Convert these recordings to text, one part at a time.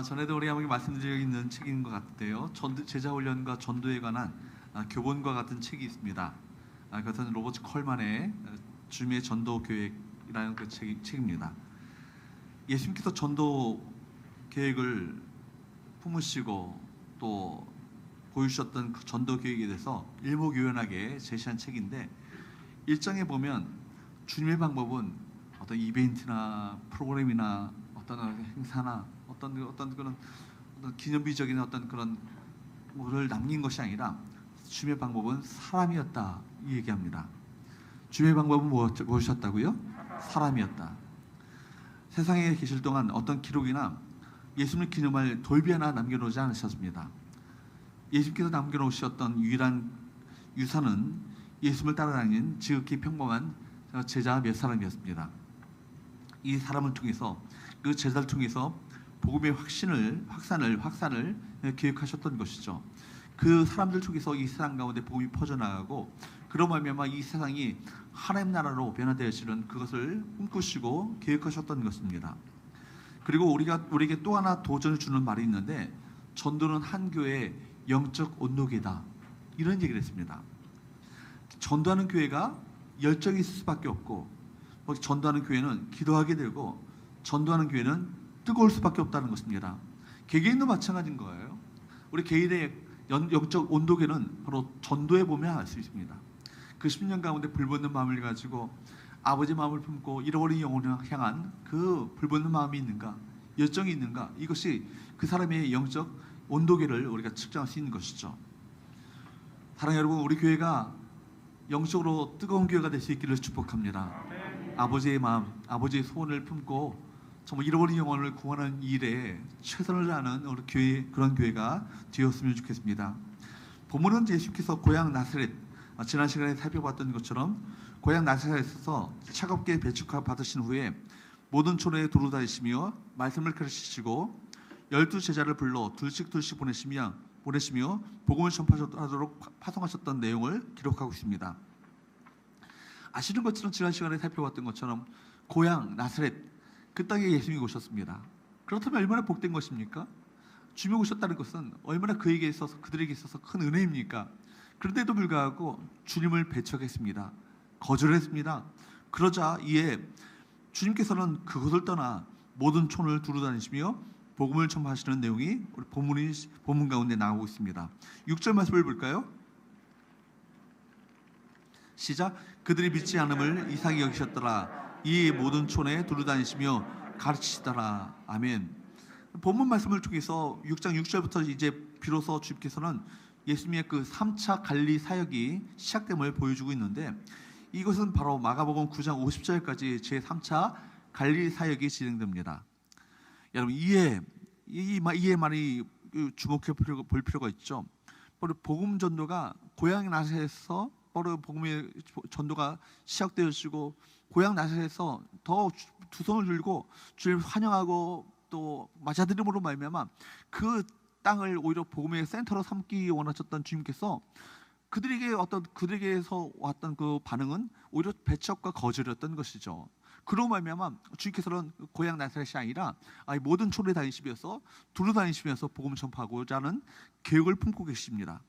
전에도 우리 한번 말씀드린 있는 책인 것 같은데요. 제자 훈련과 전도에 관한 교본과 같은 책이 있습니다. 그것은 로버트 컬만의 주님의 전도 계획이라는 그 책입니다. 예수님께서 전도 계획을 품으시고 또 보여주셨던 그 전도 계획에 대해서 일목요연하게 제시한 책인데, 1장에 보면 주님의 방법은 어떤 이벤트나 프로그램이나 어떤 행사나 어떤 그런 기념비적인 어떤 그런 뭐를 남긴 것이 아니라 주님의 방법은 사람이었다, 이 얘기합니다. 주님의 방법은 무엇이었다고요? 사람이었다. 세상에 계실 동안 어떤 기록이나 예수님을 기념할 돌비 하나 남겨놓지 않으셨습니다. 예수님께서 남겨놓으셨던 유일한 유산은 예수님을 따라다닌 지극히 평범한 제자 몇 사람이었습니다. 이 사람을 통해서, 그 제자를 통해서 복음의 확산을 계획하셨던 것이죠. 그 사람들 통해서 이 세상 가운데 복음이 퍼져나가고, 그로 말미암아 이 세상이 하나님 나라로 변화되어지는 그것을 꿈꾸시고 계획하셨던 것입니다. 그리고 우리에게 또 하나 도전을 주는 말이 있는데, 전도는 한 교회의 영적 온도계다, 이런 얘기를 했습니다. 전도하는 교회가 열정이 있을 수밖에 없고, 전도하는 교회는 기도하게 되고, 전도하는 교회는 뜨거울 수밖에 없다는 것입니다. 개개인도 마찬가지인 거예요. 우리 개인의 영적 온도계는 바로 전도에 보면 알 수 있습니다. 그 10년 가운데 불붙는 마음을 가지고 아버지 마음을 품고 잃어버린 영혼을 향한 그 불붙는 마음이 있는가, 열정이 있는가, 이것이 그 사람의 영적 온도계를 우리가 측정할 수 있는 것이죠. 사랑하는 여러분, 우리 교회가 영적으로 뜨거운 교회가 될 수 있기를 축복합니다. 아버지의 마음, 아버지의 소원을 품고 정말 잃어버린 영혼을 구하는 일에 최선을 다하는 우리 교회, 그런 교회가 되었으면 좋겠습니다. 본문은 예수께서 고향 나사렛, 지난 시간에 살펴봤던 것처럼 고향 나사렛에서 차갑게 배척 받으신 후에 모든 촌에 두루 다니시며 말씀을 가르치시고 12제자를 불러 둘씩 보내시며 복음을 전파하도록 파송하셨던 내용을 기록하고 있습니다. 아시는 것처럼 지난 시간에 살펴봤던 것처럼 고향 나사렛, 그 땅에 예수님이 오셨습니다. 그렇다면 얼마나 복된 것입니까? 주님이 오셨다는 것은 얼마나 그들에게 있어서 큰 은혜입니까? 그런데도 불구하고 주님을 배척했습니다. 거절했습니다. 그러자 이에 주님께서는 그곳을 떠나 모든 촌을 두루 다니시며 복음을 전파하시는 내용이 우리 본문 가운데 나오고 있습니다. 6절 말씀을 볼까요? 시작. 그들이 믿지 않음을 이상히 여기셨더라. 이 모든 촌에 두루 다니시며 가르치시더라. 아멘. 본문 말씀을 통해서 6장 6절부터 이제 비로소 주님께서는 예수님의 그 3차 갈릴리 사역이 시작됨을 보여주고 있는데, 이것은 바로 마가복음 9장 50절까지 제3차 갈릴리 사역이 진행됩니다. 여러분, 이에 많이 주목해 볼 필요가 있죠. 바로 복음 전도가 고향 나사렛에서 바로 복음의 전도가 시작되어지고, 고향 나사렛에서 더 두 손을 들고 주님을 환영하고 또 맞아들임으로 말미암아 그 땅을 오히려 복음의 센터로 삼기 원하셨던 주님께서 그들에게서 왔던 그 반응은 오히려 배척과 거절이었던 것이죠. 그로 말미암아 주님께서는 고향 나사렛이 아니라 모든 촌에 다니시면서 두루 다니시면서 복음을 전파하고자 하는 계획을 품고 계십니다.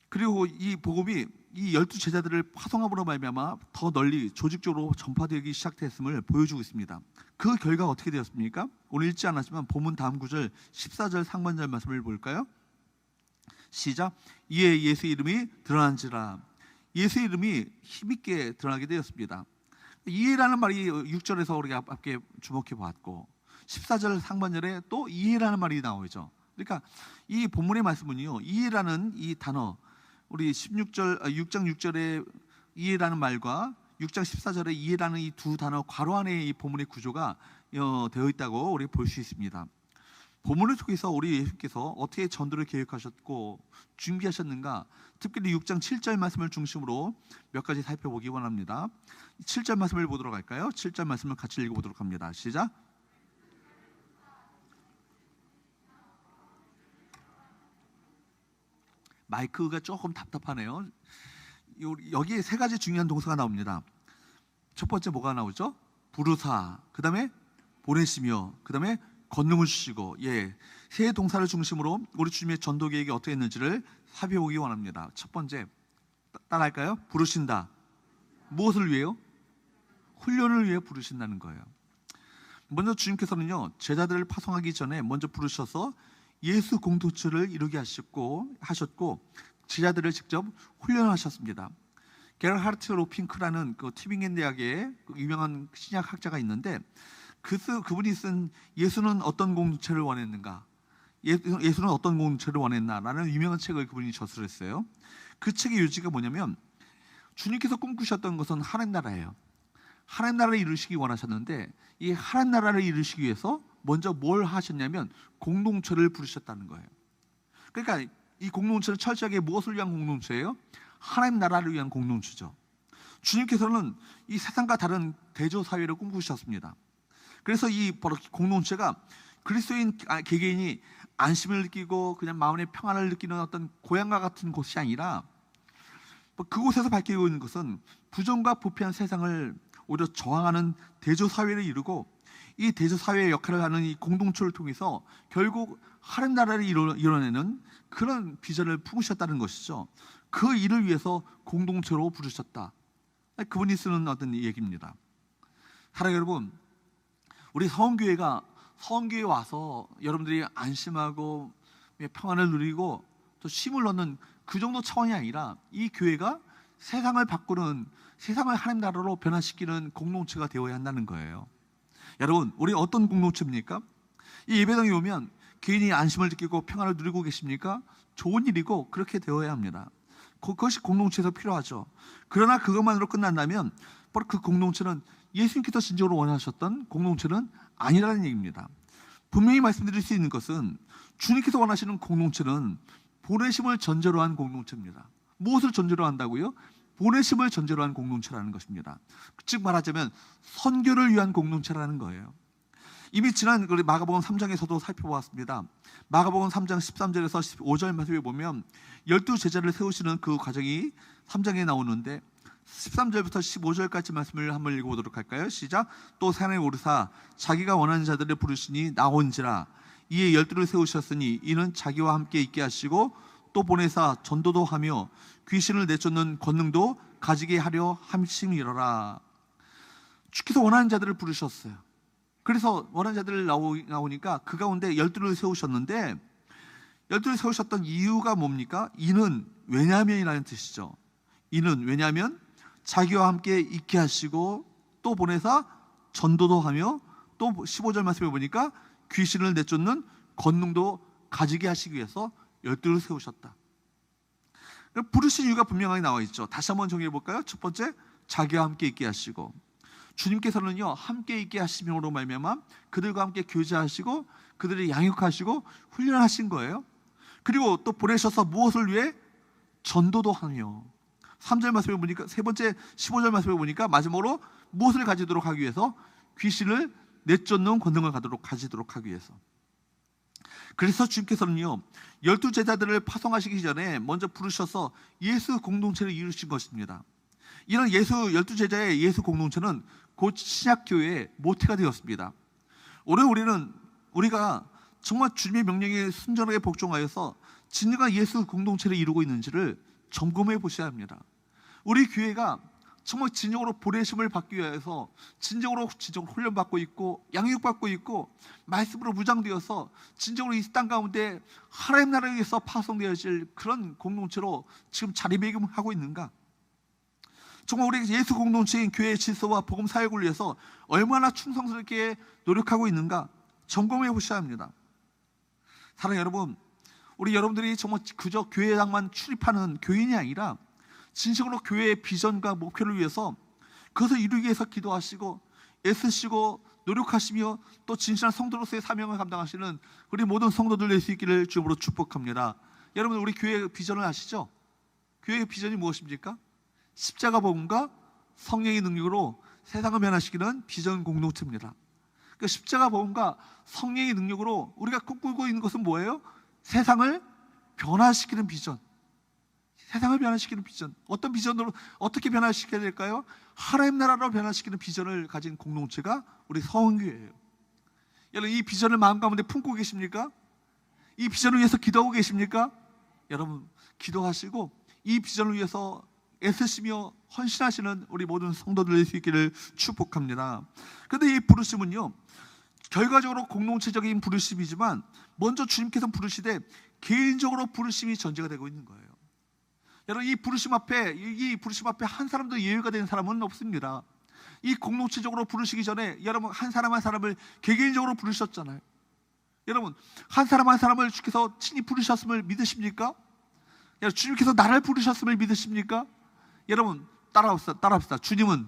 그리고 이 복음이 이 12제자들을 파송함으로 말미암아 더 널리 조직적으로 전파되기 시작했음을 보여주고 있습니다. 그 결과가 어떻게 되었습니까? 오늘 읽지 않았지만 본문 다음 구절 14절 상반절 말씀을 볼까요? 시작. 이에 예수 이름이 드러난지라. 예수 이름이 힘있게 드러나게 되었습니다. 이해라는 말이 6절에서 우리가 함께 주목해 봤고, 14절 상반절에 또 이해라는 말이 나오죠. 그러니까 이 본문의 말씀은요, 이해라는 이 단어, 우리 6장 6절에 이해라는 말과 6장 14절에 이해라는 이 두 단어 괄호 안에 이 본문의 구조가 되어 있다고 우리 볼 수 있습니다. 본문을 통해서 우리 예수께서 어떻게 전도를 계획하셨고 준비하셨는가, 특별히 6장 7절 말씀을 중심으로 몇 가지 살펴보기 원합니다. 7절 말씀을 보도록 할까요? 7절 말씀을 같이 읽어보도록 합니다. 시작. 마이크가 조금 답답하네요. 여기에 세 가지 중요한 동사가 나옵니다. 첫 번째 뭐가 나오죠? 부르사, 그 다음에 보내시며, 그 다음에 권능을 주시고, 세 동사를 중심으로 우리 주님의 전도 계획이 어떻게 했는지를 살펴보기 원합니다. 첫 번째, 따라할까요? 부르신다. 무엇을 위해요? 훈련을 위해 부르신다는 거예요. 먼저 주님께서는요, 제자들을 파송하기 전에 먼저 부르셔서 예수 공동체를 이루게 하셨고 제자들을 직접 훈련하셨습니다. 게르하르트 로핑크라는 그 튜빙겐 대학의 유명한 신약학자가 있는데 그분이 쓴 예수는 어떤 공동체를 원했는가, 예수는 어떤 공동체를 원했나라는 유명한 책을 그분이 저술했어요. 그 책의 요지가 뭐냐면, 주님께서 꿈꾸셨던 것은 하나님 나라예요. 하나님 나라를 이루시기 원하셨는데, 이 하나님 나라를 이루시기 위해서 먼저 뭘 하셨냐면 공동체를 부르셨다는 거예요. 그러니까 이 공동체는 철저하게 무엇을 위한 공동체예요? 하나님 나라를 위한 공동체죠. 주님께서는 이 세상과 다른 대조 사회를 꿈꾸셨습니다. 그래서 이 공동체가 그리스도인 개개인이 안심을 느끼고 그냥 마음의 평안을 느끼는 어떤 고향과 같은 곳이 아니라, 그곳에서 밝히고 있는 것은 부정과 부패한 세상을 오히려 저항하는 대조 사회를 이루고, 이 대조 사회의 역할을 하는 이 공동체를 통해서 결국 하나님 나라를 이뤄내는 그런 비전을 품으셨다는 것이죠. 그 일을 위해서 공동체로 부르셨다. 그분이 쓰는 어떤 얘기입니다. 사랑하는 여러분, 우리 서원교회에 와서 여러분들이 안심하고 평안을 누리고 또 쉼을 얻는 그 정도 차원이 아니라, 이 교회가 세상을 바꾸는, 세상을 하나님 나라로 변화시키는 공동체가 되어야 한다는 거예요. 여러분, 우리 어떤 공동체입니까? 이 예배당에 오면 개인이 안심을 느끼고 평안을 누리고 계십니까? 좋은 일이고 그렇게 되어야 합니다. 그것이 공동체에서 필요하죠. 그러나 그것만으로 끝난다면 바로 그 공동체는 예수님께서 진정으로 원하셨던 공동체는 아니라는 얘기입니다. 분명히 말씀드릴 수 있는 것은, 주님께서 원하시는 공동체는 보내심을 전제로 한 공동체입니다. 무엇을 전제로 한다고요? 보내심을 전제로 한 공동체라는 것입니다. 즉 말하자면 선교를 위한 공동체라는 거예요. 이미 지난 마가복음 3장에서도 살펴보았습니다. 마가복음 3장 13절에서 15절 말씀에 보면 12제자를 세우시는 그 과정이 3장에 나오는데, 13절부터 15절까지 말씀을 한번 읽어보도록 할까요? 시작. 또 산에 오르사 자기가 원하는 자들을 부르시니 나온지라. 이에 12를 세우셨으니 이는 자기와 함께 있게 하시고 또 보내사 전도도 하며 귀신을 내쫓는 권능도 가지게 하려 함심이로라. 주께서 원하는 자들을 부르셨어요. 그래서 원하는 자들을 나오니까 그 가운데 12를 세우셨는데, 12를 세우셨던 이유가 뭡니까? 이는 왜냐면이라는 뜻이죠. 이는 왜냐면 자기와 함께 있게 하시고 또 보내사 전도도 하며, 또 15절 말씀에 보니까 귀신을 내쫓는 권능도 가지게 하시기 위해서 12를 세우셨다. 부르신 이유가 분명하게 나와 있죠. 다시 한번 정리해 볼까요? 첫 번째, 자기와 함께 있게 하시고, 주님께서는요 함께 있게 하심으로 말미암아 그들과 함께 교제하시고 그들을 양육하시고 훈련하신 거예요. 그리고 또 보내셔서 무엇을 위해? 전도도 하며, 3절 말씀에 보니까, 세 번째 15절 말씀에 보니까 마지막으로 무엇을 가지도록 하기 위해서? 귀신을 내쫓는 권능을 가지도록 하기 위해서. 그래서 주님께서는요 12제자들을 파송하시기 전에 먼저 부르셔서 예수 공동체를 이루신 것입니다. 이런 12제자의 예수 공동체는 곧 신약교회의 모태가 되었습니다. 오늘 우리가 정말 주님의 명령에 순전하게 복종하여서 진정한 예수 공동체를 이루고 있는지를 점검해 보셔야 합니다. 우리 교회가 정말 진정으로 보내심을 받기 위해서 진정으로 훈련받고 있고 양육받고 있고 말씀으로 무장되어서 진정으로 이 땅 가운데 하나님 나라를 위해서 파송되어질 그런 공동체로 지금 자리매김하고 있는가? 정말 우리 예수 공동체인 교회의 질서와 복음 사역을 위해서 얼마나 충성스럽게 노력하고 있는가 점검해 보셔야 합니다. 사랑하는 여러분, 우리 여러분들이 정말 그저 교회당만 출입하는 교인이 아니라 진심으로 교회의 비전과 목표를 위해서 그것을 이루기 위해서 기도하시고 애쓰시고 노력하시며 또 진실한 성도로서의 사명을 감당하시는 우리 모든 성도들 될 수 있기를 주님으로 축복합니다. 여러분, 우리 교회의 비전을 아시죠? 교회의 비전이 무엇입니까? 십자가 복음과 성령의 능력으로 세상을 변화시키는 비전 공동체입니다. 그 십자가 복음과 성령의 능력으로 우리가 꿈꾸고 있는 것은 뭐예요? 세상을 변화시키는 비전. 세상을 변화시키는 비전. 어떤 비전으로 어떻게 변화시켜야 될까요? 하나님 나라로 변화시키는 비전을 가진 공동체가 우리 서원교회예요. 여러분 이 비전을 마음 가운데 품고 계십니까? 이 비전을 위해서 기도하고 계십니까? 여러분 기도하시고 이 비전을 위해서 애쓰시며 헌신하시는 우리 모든 성도들 될 수 있기를 축복합니다. 그런데 이 부르심은요, 결과적으로 공동체적인 부르심이지만 먼저 주님께서 부르시되 개인적으로 부르심이 전제가 되고 있는 거예요. 여러분 이 부르심 앞에 한 사람도 예외가 되는 사람은 없습니다. 이 공동체적으로 부르시기 전에 여러분 한 사람 한 사람을 개개인적으로 부르셨잖아요. 여러분 한 사람 한 사람을 주께서 친히 부르셨음을 믿으십니까? 여러분, 주님께서 나를 부르셨음을 믿으십니까? 여러분 따라합시다. 주님은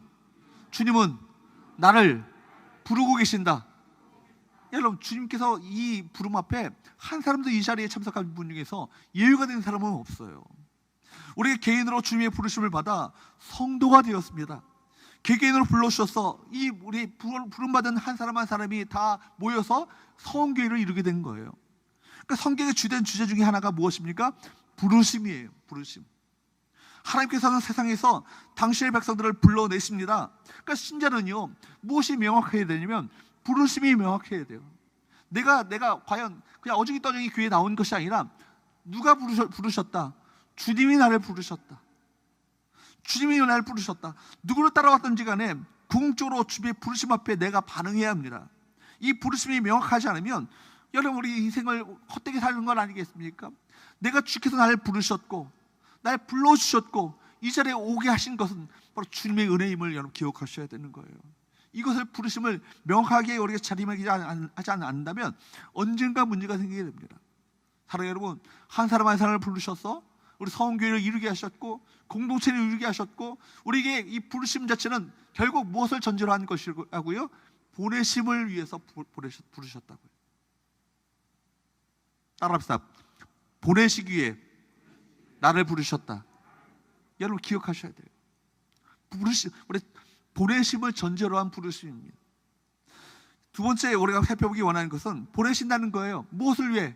나를 부르고 계신다. 여러분 주님께서 이 부름 앞에 한 사람도 이 자리에 참석한 분 중에서 예외가 되는 사람은 없어요. 우리가 개인으로 주님의 부르심을 받아 성도가 되었습니다. 개개인으로 불러주셔서 이 우리 부름받은 한 사람 한 사람이 다 모여서 성교회를 이루게 된 거예요. 그러니까 성경의 주된 주제 중에 하나가 무엇입니까? 부르심이에요. 부르심. 하나님께서는 세상에서 당신의 백성들을 불러내십니다. 그러니까 신자는요 무엇이 명확해야 되냐면 부르심이 명확해야 돼요. 내가 과연 그냥 어중이 떠중이 교회에 나온 것이 아니라 누가 부르셨다. 주님이 나를 부르셨다. 주님이 나를 부르셨다. 누구를 따라왔든지 간에 궁극적으로 주님의 부르심 앞에 내가 반응해야 합니다. 이 부르심이 명확하지 않으면 여러분 우리 인생을 헛되게 사는 건 아니겠습니까? 내가 주께서 나를 부르셨고 날 불러주셨고 이 자리에 오게 하신 것은 바로 주님의 은혜임을 여러분 기억하셔야 되는 거예요. 이것을 부르심을 명확하게 우리가 자리매김하지 않는다면 언젠가 문제가 생기게 됩니다. 사랑하는 여러분, 한 사람 한 사람을 부르셔서 우리 성교회를 이루게 하셨고 공동체를 이루게 하셨고 우리에게 이 부르심 자체는 결국 무엇을 전제로 한 것이라고요? 보내심을 위해서 부르셨다고요. 따라합시다. 보내시기 위해 나를 부르셨다. 여러분 기억하셔야 돼요. 우리 보내심을 전제로 한 부르심입니다. 두 번째 우리가 살펴보기 원하는 것은 보내신다는 거예요. 무엇을 위해?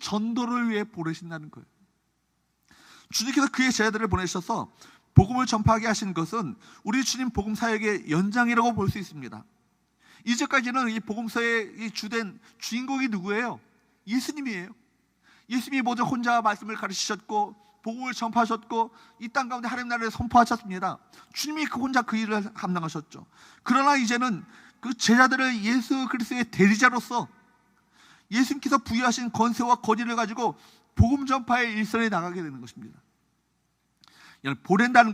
전도를 위해 보내신다는 거예요. 주님께서 그의 제자들을 보내셔서 복음을 전파하게 하신 것은 우리 주님 복음 사역의 연장이라고 볼 수 있습니다. 이제까지는 이 복음서의 이 주된 주인공이 누구예요? 예수님이에요. 예수님이 먼저 혼자 말씀을 가르치셨고 복음을 전파하셨고 이 땅 가운데 하나님 나라를 선포하셨습니다. 주님이 혼자 그 일을 감당하셨죠. 그러나 이제는 그 제자들을 예수 그리스도의 대리자로서 예수님께서 부여하신 권세와 권위를 가지고 복음 전파의 일선에 나가게 되는 것입니다. 보낸다는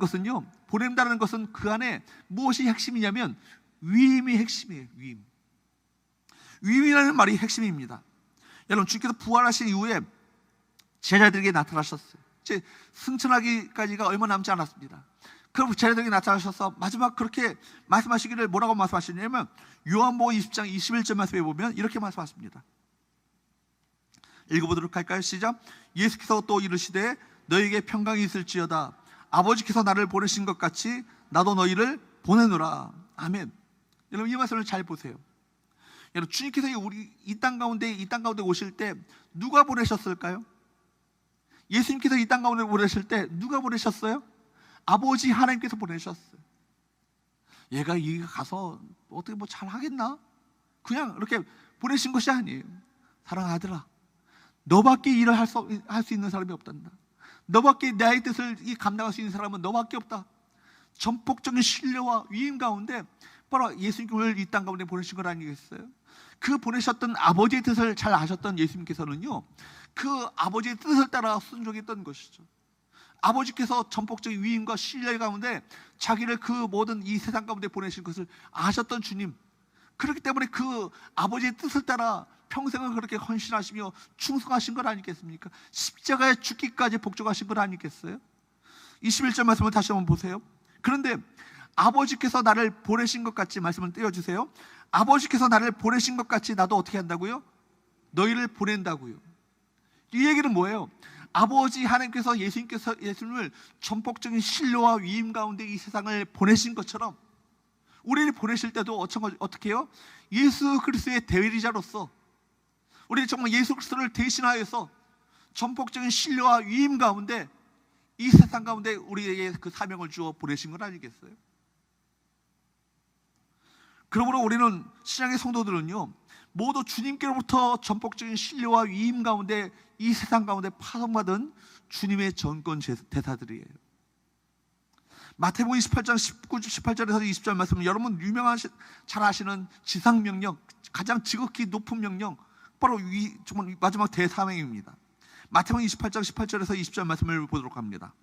것은 그 안에 무엇이 핵심이냐면 위임이 핵심이에요. 위임이라는 말이 핵심입니다. 여러분 주께서 부활하신 이후에 제자들에게 나타나셨어요. 이제 승천하기까지가 얼마 남지 않았습니다. 그럼 제자들에게 나타나셔서 마지막 그렇게 말씀하시기를 뭐라고 말씀하시냐면 요한복음 20장 21절 말씀에 보면 이렇게 말씀하십니다. 읽어보도록 할까요? 시작. 예수께서 또 이르시되 너희에게 평강이 있을지어다. 아버지께서 나를 보내신 것 같이 나도 너희를 보내노라. 아멘. 여러분 이 말씀을 잘 보세요. 여러분 주님께서 우리 이 땅 가운데 오실 때 누가 보내셨을까요? 예수님께서 이 땅 가운데 보내실 때 누가 보내셨어요? 아버지 하나님께서 보내셨어요. 얘가 가서 어떻게 뭐 잘 하겠나? 그냥 이렇게 보내신 것이 아니에요. 사랑하는 아들아, 너밖에 일을 할 수 있는 사람이 없단다. 너밖에 나의 뜻을 감당할 수 있는 사람은 너밖에 없다. 전폭적인 신뢰와 위임 가운데 바로 예수님을 이 땅 가운데 보내신 것 아니겠어요? 그 보내셨던 아버지의 뜻을 잘 아셨던 예수님께서는요, 그 아버지의 뜻을 따라 순종했던 것이죠. 아버지께서 전폭적인 위임과 신뢰 가운데 자기를 그 모든 이 세상 가운데 보내신 것을 아셨던 주님, 그렇기 때문에 그 아버지의 뜻을 따라 평생을 그렇게 헌신하시며 충성하신 것 아니겠습니까? 십자가에 죽기까지 복종하신 것 아니겠어요? 21절 말씀을 다시 한번 보세요. 그런데 아버지께서 나를 보내신 것 같이, 말씀을 떼어주세요. 아버지께서 나를 보내신 것 같이 나도 어떻게 한다고요? 너희를 보낸다고요. 이 얘기는 뭐예요? 아버지 하나님께서 예수님을 전폭적인 신뢰와 위임 가운데 이 세상을 보내신 것처럼 우리를 보내실 때도 어떻게 해요? 예수 그리스도의 대리자로서 우리 정말 예수 그리스도를 대신하여서 전폭적인 신뢰와 위임 가운데 이 세상 가운데 우리에게 그 사명을 주어 보내신 건 아니겠어요? 그러므로 우리는 신약의 성도들은요, 모두 주님께로부터 전폭적인 신뢰와 위임 가운데 이 세상 가운데 파송받은 주님의 전권 대사들이에요. 마태복음 28장 18절에서 20절 말씀은 여러분 잘 아시는 지상명령, 가장 지극히 높은 명령, 바로 정말 마지막 대사명입니다. 마태복음 28장 18절에서 20절 말씀을 보도록 합니다.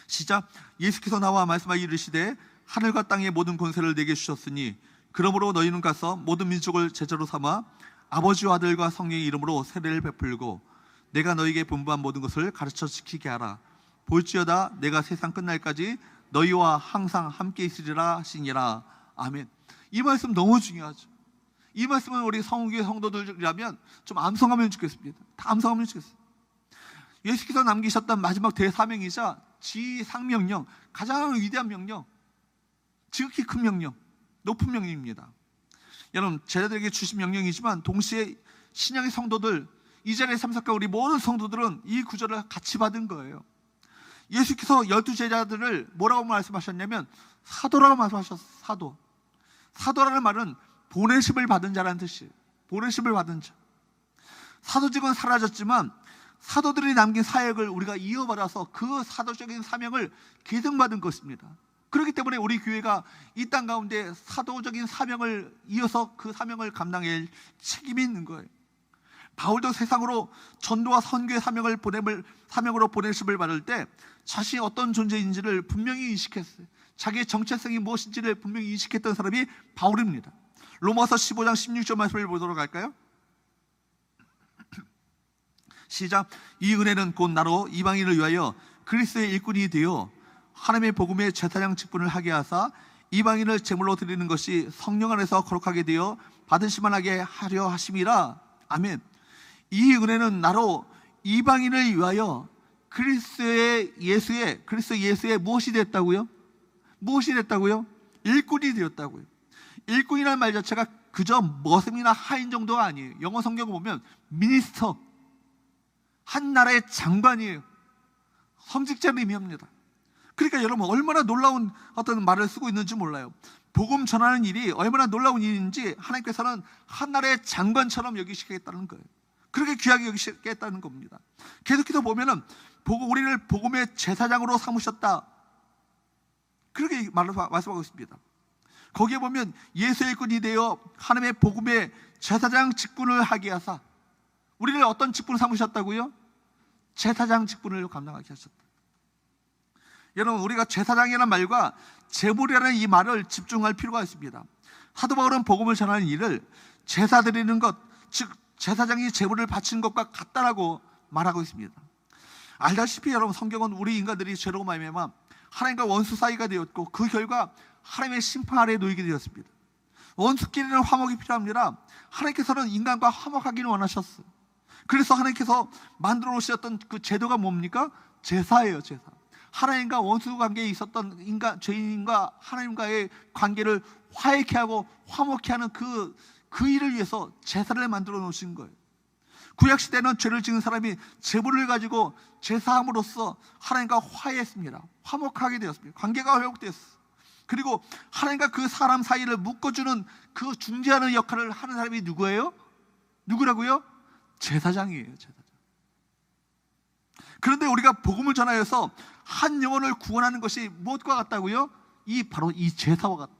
시작. 예수께서 나와 말씀하여 이르시되 하늘과 땅의 모든 권세를 내게 주셨으니 그러므로 너희는 가서 모든 민족을 제자로 삼아 아버지와 아들과 성령의 이름으로 세례를 베풀고 내가 너희에게 분부한 모든 것을 가르쳐 지키게 하라. 볼지어다 내가 세상 끝날까지 너희와 항상 함께 있으리라 하시니라. 아멘. 이 말씀 너무 중요하죠. 이 말씀은 우리 성교회 성도들이라면 좀 암송하면 좋겠습니다. 다 암송하면 좋겠어요. 예수께서 남기셨던 마지막 대사명이자 지상명령, 가장 위대한 명령, 지극히 큰 명령, 높은 명령입니다. 여러분, 제자들에게 주신 명령이지만 동시에 신약의 성도들, 이 자리에 참석한 우리 모든 성도들은 이 구절을 같이 받은 거예요. 예수께서 12제자들을 뭐라고 말씀하셨냐면 사도라고 말씀하셨어요. 사도. 사도라는 말은 보내심을 받은 자라는 뜻이에요. 보내심을 받은 자. 사도직은 사라졌지만 사도들이 남긴 사역을 우리가 이어받아서 그 사도적인 사명을 계승받은 것입니다. 그렇기 때문에 우리 교회가 이 땅 가운데 사도적인 사명을 이어서 그 사명을 감당할 책임이 있는 거예요. 바울도 세상으로 전도와 선교의 사명으로 보내심을 받을 때 자신이 어떤 존재인지를 분명히 인식했어요. 자기의 정체성이 무엇인지를 분명히 인식했던 사람이 바울입니다. 로마서 15장 16절 말씀을 보도록 할까요? 시작. 이 은혜는 곧 나로 이방인을 위하여 그리스도의 일꾼이 되어 하나님의 복음의 제사장 직분을 하게 하사 이방인을 제물로 드리는 것이 성령 안에서 거룩하게 되어 받으시만 하게 하려 하심이라. 아멘. 이 은혜는 나로 이방인을 위하여 그리스도 예수의 무엇이 됐다고요? 무엇이 됐다고요? 일꾼이 되었다고요. 일꾼이라는 말 자체가 그저 머슴이나 하인 정도가 아니에요. 영어 성경을 보면 미니스터, 한 나라의 장관이에요. 성직자를 의미합니다. 그러니까 여러분 얼마나 놀라운 어떤 말을 쓰고 있는지 몰라요. 복음 전하는 일이 얼마나 놀라운 일인지 하나님께서는 한 나라의 장관처럼 여기시겠다는 거예요. 그렇게 귀하게 여기시겠다는 겁니다. 계속해서 보면은 우리를 복음의 제사장으로 삼으셨다, 그렇게 말씀하고 있습니다. 거기에 보면 예수의 일꾼이 되어 하나님의 복음의 제사장 직분을 하게 하사, 우리를 어떤 직분을 삼으셨다고요? 제사장 직분을 감당하게 하셨다. 여러분, 우리가 제사장이라는 말과 제물이라는 이 말을 집중할 필요가 있습니다. 사도 바울은 복음을 전하는 일을 제사 드리는 것, 즉 제사장이 제물을 바치는 것과 같다라고 말하고 있습니다. 알다시피 여러분, 성경은 우리 인간들이 죄로 말미암아 하나님과 원수 사이가 되었고 그 결과 하나님의 심판 아래에 놓이게 되었습니다. 원수끼리는 화목이 필요합니다. 하나님께서는 인간과 화목하기를 원하셨어요. 그래서 하나님께서 만들어 놓으셨던 그 제도가 뭡니까? 제사예요. 제사. 하나님과 원수 관계에 있었던 죄인과 하나님과의 관계를 화해케 하고 화목케 하는 그 일을 위해서 제사를 만들어 놓으신 거예요. 구약시대는 죄를 지은 사람이 제물을 가지고 제사함으로써 하나님과 화해했습니다. 화목하게 되었습니다. 관계가 회복되었어요. 그리고 하나님과 그 사람 사이를 묶어주는 그 중재하는 역할을 하는 사람이 누구예요? 누구라고요? 제사장이에요. 제사장. 그런데 우리가 복음을 전하여서 한 영혼을 구원하는 것이 무엇과 같다고요? 바로 이 제사와 같다.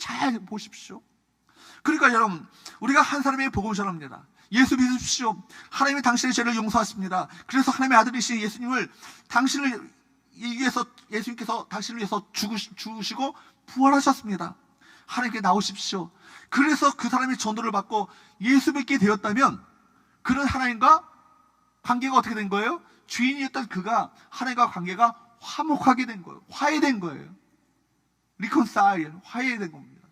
잘 보십시오. 그러니까 여러분, 우리가 한 사람의 복음을 전합니다. 예수 믿으십시오. 하나님이 당신의 죄를 용서하십니다. 그래서 하나님의 아들이신 예수님을 예수님께서 당신을 위해서 죽으시고 부활하셨습니다. 하나님께 나오십시오. 그래서 그 사람이 전도를 받고 예수 믿게 되었다면 그는 하나님과 관계가 어떻게 된 거예요? 주인이었던 그가 하나님과 관계가 화목하게 된 거예요. 화해된 거예요. 리콘사일, 화해된 겁니다.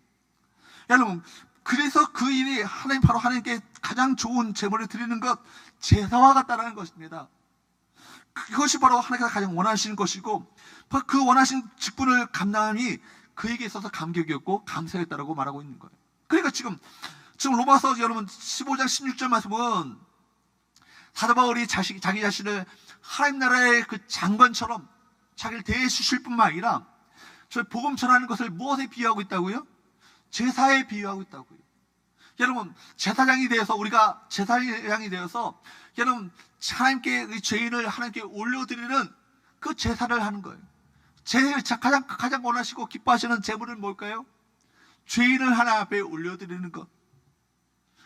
여러분, 그래서 그 일이 바로 하나님께 가장 좋은 제물을 드리는 것, 제사와 같다라는 것입니다. 그것이 바로 하나님께서 가장 원하시는 것이고, 그 원하신 직분을 감당함이 그에게 있어서 감격이었고 감사였다라고 말하고 있는 거예요. 그러니까 지금 로마서 여러분 15장 16절 말씀은 사도 바울이 자기 자신을 하나님 나라의 그 장관처럼 자기를 대해 주실 뿐만 아니라 저 복음 전하는 것을 무엇에 비유하고 있다고요? 제사에 비유하고 있다고요. 여러분, 제사장이 되어서, 우리가 제사장이 되어서 여러분 하나님께 죄인을 하나님께 올려드리는 그 제사를 하는 거예요. 제일 가장 원하시고 기뻐하시는 제물은 뭘까요? 죄인을 하나님 앞에 올려드리는 것.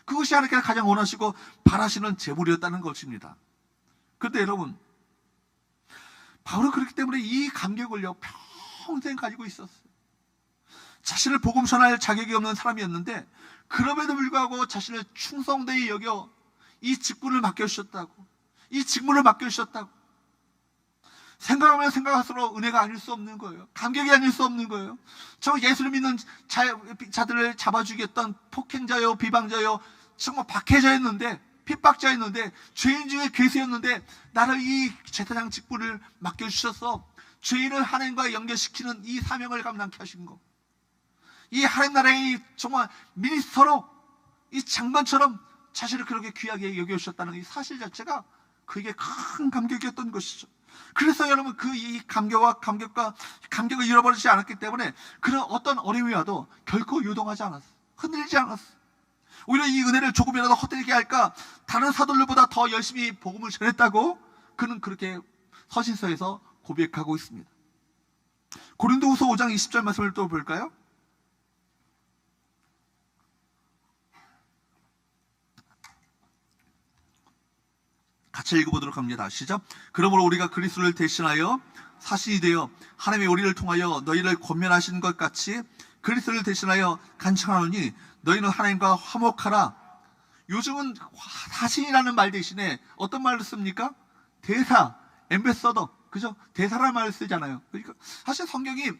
그것이 하나님께서 가장 원하시고 바라시는 제물이었다는 것입니다. 그런데 여러분, 바울은 그렇기 때문에 이 감격을요 평생 가지고 있었어요. 자신을 복음 전할 자격이 없는 사람이었는데 그럼에도 불구하고 자신을 충성되이 여겨 이 직분을 맡겨주셨다고, 이 직무를 맡겨주셨다고 생각하면 생각할수록 은혜가 아닐 수 없는 거예요. 감격이 아닐 수 없는 거예요. 저 예수를 믿는 자들을 잡아주겠던 폭행자요, 비방자요, 정말 박해자였는데, 핍박자였는데, 죄인 중에 괴수였는데 나를 이 제사장 직분을 맡겨주셔서 죄인을 하나님과 연결시키는 이 사명을 감당케 하신 거, 이 하나님 나라의 정말 미니스터로 이 장관처럼 자신을 그렇게 귀하게 여겨주셨다는 이 사실 자체가 그게 큰 감격이었던 것이죠. 그래서 여러분 이 감격을 잃어버리지 않았기 때문에 그런 어떤 어려움이 와도 결코 요동하지 않았어. 흔들리지 않았어. 오히려 이 은혜를 조금이라도 헛되게 할까 다른 사도들보다 더 열심히 복음을 전했다고 그는 그렇게 서신서에서 고백하고 있습니다. 고린도후서 5장 20절 말씀을 또 볼까요? 같이 읽어보도록 합니다. 시작. 그러므로 우리가 그리스도를 대신하여 사신이 되어 하나님의 우리를 통하여 너희를 권면하신 것 같이 그리스도를 대신하여 간청하노니 너희는 하나님과 화목하라. 요즘은 사신이라는 말 대신에 어떤 말을 씁니까? 대사, 엠베서더, 그죠? 대사라는 말을 쓰잖아요. 그러니까 사실 성경이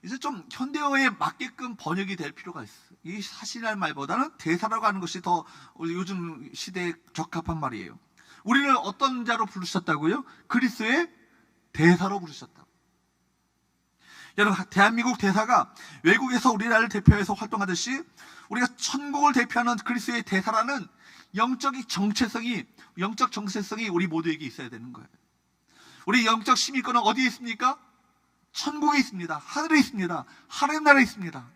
이제 좀 현대어에 맞게끔 번역이 될 필요가 있어요. 이 사신이라는 말보다는 대사라고 하는 것이 더 요즘 시대에 적합한 말이에요. 우리를 어떤 자로 부르셨다고요? 그리스도의 대사로 부르셨다고. 여러분, 대한민국 대사가 외국에서 우리나라를 대표해서 활동하듯이 우리가 천국을 대표하는 그리스도의 대사라는 영적 정체성이 우리 모두에게 있어야 되는 거예요. 우리 영적 시민권은 어디에 있습니까? 천국에 있습니다. 하늘에 있습니다. 하나님 나라에 있습니다.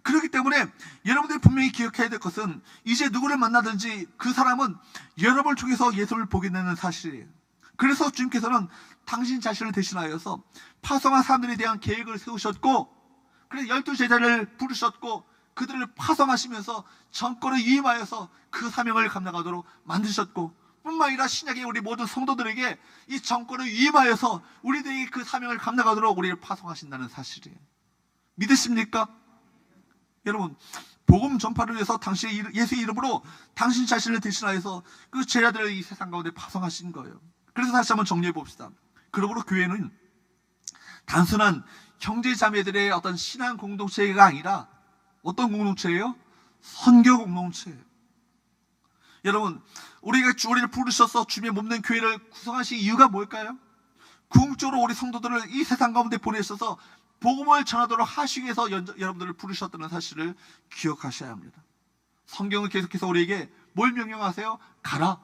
그렇기 때문에 여러분들이 분명히 기억해야 될 것은 이제 누구를 만나든지 그 사람은 여러분을 통해서 예수를 보게 되는 사실이에요. 그래서 주님께서는 당신 자신을 대신하여서 파송한 사람들에 대한 계획을 세우셨고, 그래서 12제자를 부르셨고 그들을 파송하시면서 정권을 위임하여서 그 사명을 감당하도록 만드셨고, 뿐만 아니라 신약의 우리 모든 성도들에게 이 정권을 위임하여서 우리들이 그 사명을 감당하도록 우리를 파송하신다는 사실이에요. 믿으십니까? 여러분, 복음 전파를 위해서 당신의 예수의 이름으로 당신 자신을 대신하여서 그 제자들을 이 세상 가운데 파송하신 거예요. 그래서 다시 한번 정리해 봅시다. 그러므로 교회는 단순한 형제 자매들의 어떤 신앙 공동체가 아니라 어떤 공동체예요? 선교 공동체예요. 여러분, 우리를 부르셔서 주님의 몸된 교회를 구성하신 이유가 뭘까요? 궁극적으로 우리 성도들을 이 세상 가운데 보내셔서 복음을 전하도록 하시기 위해서 여러분들을 부르셨다는 사실을 기억하셔야 합니다. 성경은 계속해서 우리에게 뭘 명령하세요? 가라,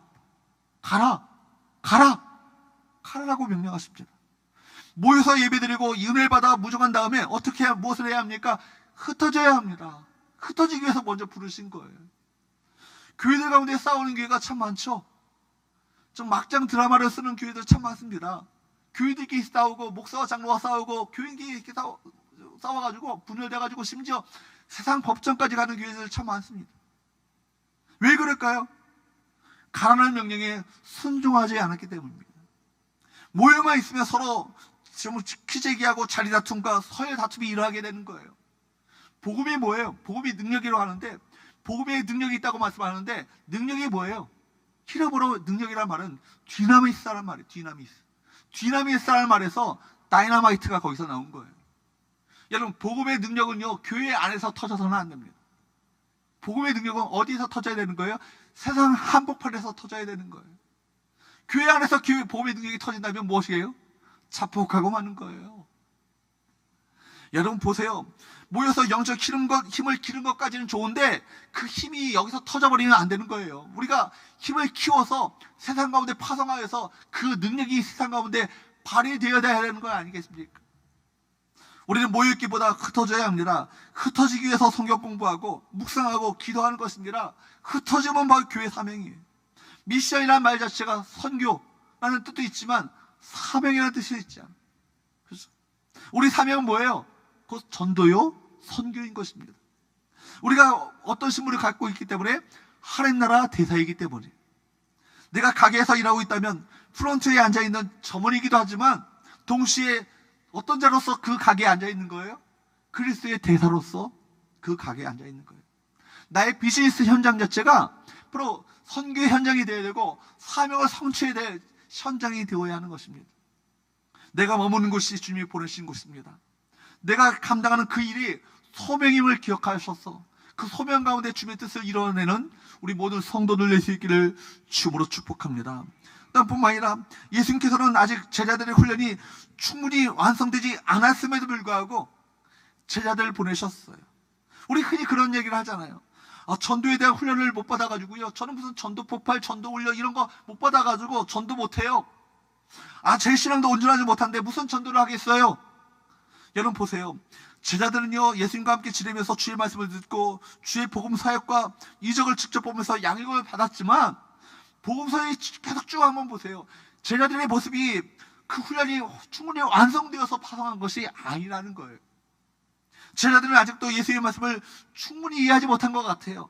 가라, 가라, 가라라고 명령하십니다. 모여서 예배드리고 은혜를 받아 무종한 다음에 무엇을 해야 합니까? 흩어져야 합니다. 흩어지기 위해서 먼저 부르신 거예요. 교회들 가운데 싸우는 교회가 참 많죠. 좀 막장 드라마를 쓰는 교회들 참 많습니다. 교회들끼리 싸우고 목사와 장로와 싸우고 교인끼리 이렇게 싸워가지고 분열돼가지고 심지어 세상 법정까지 가는 교회들 참 많습니다. 왜 그럴까요? 가라는 명령에 순종하지 않았기 때문입니다. 모여만 있으면 서로 키재기하고 자리 다툼과 서열 다툼이 일어나게 되는 거예요. 복음이 뭐예요? 복음이 능력이라고 하는데, 복음에 능력이 있다고 말씀하는데 능력이 뭐예요? 히브리어로 능력이란 말은 디나미스라는 말이에요. 디나미스라는 말에서 다이너마이트가 거기서 나온 거예요. 여러분, 복음의 능력은요 교회 안에서 터져서는 안 됩니다. 복음의 능력은 어디서 터져야 되는 거예요? 세상 한복판에서 터져야 되는 거예요. 교회 안에서 복음의 능력이 터진다면 무엇이에요? 자폭하고 마는 거예요. 여러분 보세요. 모여서 영적 힘을 기른 것까지는 좋은데 그 힘이 여기서 터져버리면 안 되는 거예요. 우리가 힘을 키워서 세상 가운데 파송하여서 그 능력이 세상 가운데 발휘되어야 되는 거 아니겠습니까? 우리는 모여있기보다 흩어져야 합니다. 흩어지기 위해서 성경 공부하고 묵상하고 기도하는 것입니다. 흩어지면 바로 교회 사명이에요. 미션이라는 말 자체가 선교라는 뜻도 있지만 사명이라는 뜻이 있지 않아요. 그렇죠? 우리 사명은 뭐예요? 그 전도요, 선교인 것입니다. 우리가 어떤 신분을 갖고 있기 때문에 하나님 나라 대사이기 때문에 내가 가게에서 일하고 있다면 프론트에 앉아있는 점원이기도 하지만 동시에 어떤 자로서 그 가게에 앉아있는 거예요? 그리스도의 대사로서 그 가게에 앉아있는 거예요. 나의 비즈니스 현장 자체가 바로 선교의 현장이 되어야 되고 사명을 성취해야 될 현장이 되어야 하는 것입니다. 내가 머무는 곳이 주님이 보내신 곳입니다. 내가 감당하는 그 일이 소명임을 기억하셔서 그 소명 가운데 주님의 뜻을 이뤄내는 우리 모든 성도들 될 수 있기를 주님으로 축복합니다. 뿐만 아니라 예수님께서는 아직 제자들의 훈련이 충분히 완성되지 않았음에도 불구하고 제자들을 보내셨어요. 우리 흔히 그런 얘기를 하잖아요. 전도에 대한 훈련을 못 받아가지고요, 저는 무슨 전도 폭발, 전도 훈련 이런 거 못 받아가지고 전도 못해요. 제 신앙도 온전하지 못한데 무슨 전도를 하겠어요? 여러분 보세요. 제자들은요, 예수님과 함께 지내면서 주의 말씀을 듣고 주의 복음 사역과 이적을 직접 보면서 양육을 받았지만 복음서에 계속 쭉 한번 보세요. 제자들의 모습이 그 훈련이 충분히 완성되어서 파송한 것이 아니라는 거예요. 제자들은 아직도 예수의 말씀을 충분히 이해하지 못한 것 같아요.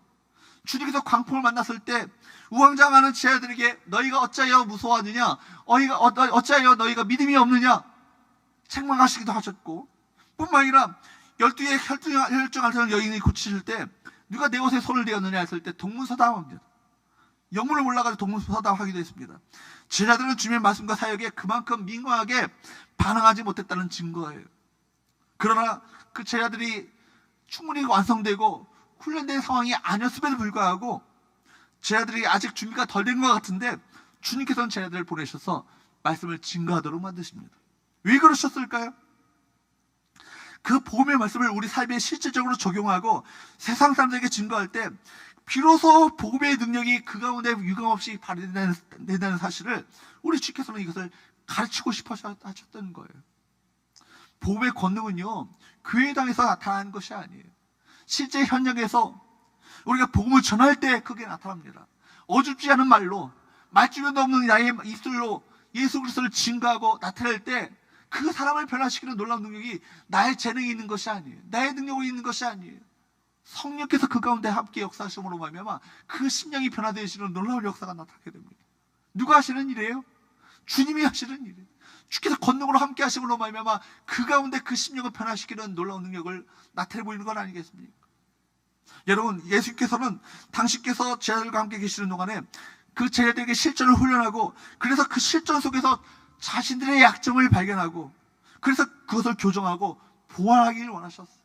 주님께서 광풍을 만났을 때 우왕좌왕하는 제자들에게 너희가 어찌하여 무서워하느냐, 어찌하여 너희가 믿음이 없느냐 책망하시기도 하셨고, 뿐만 아니라 12의 혈증 여인이 고치실 때 누가 내 옷에 손을 대었느냐 했을 때 동문서답합니다. 영문을 몰라가지고 동문서답하기도 했습니다. 제자들은 주님의 말씀과 사역에 그만큼 민감하게 반응하지 못했다는 증거예요. 그러나 그 제자들이 충분히 완성되고 훈련된 상황이 아니었음에도 불구하고 제자들이 아직 준비가 덜 된 것 같은데 주님께서는 제자들을 보내셔서 말씀을 증거하도록 만드십니다. 왜 그러셨을까요? 그 복음의 말씀을 우리 삶에 실질적으로 적용하고 세상 사람들에게 증거할 때 비로소 복음의 능력이 그 가운데 유감없이 발휘된다는 사실을 우리 주께서는 이것을 가르치고 싶어 하셨던 거예요. 복음의 권능은요, 교회당에서 나타나는 것이 아니에요. 실제 현장에서 우리가 복음을 전할 때 그게 나타납니다. 어줍지 않은 말로, 말주변도 없는 나의 입술로 예수 그리스도를 증거하고 나타낼 때 그 사람을 변화시키는 놀라운 능력이 나의 재능이 있는 것이 아니에요. 나의 능력이 있는 것이 아니에요. 성령께서 그 가운데 함께 역사하심으로 말미암아 그 심령이 변화되시는 놀라운 역사가 나타나게 됩니다. 누가 하시는 일이에요? 주님이 하시는 일이에요. 주께서 권능으로 함께 하심으로 말미암아 그 가운데 그 심령을 변화시키는 놀라운 능력을 나타내 보이는 건 아니겠습니까? 여러분, 예수께서는 당신께서 제자들과 함께 계시는 동안에 그 제자들에게 실전을 훈련하고, 그래서 그 실전 속에서 자신들의 약점을 발견하고 그래서 그것을 교정하고 보완하기를 원하셨어요.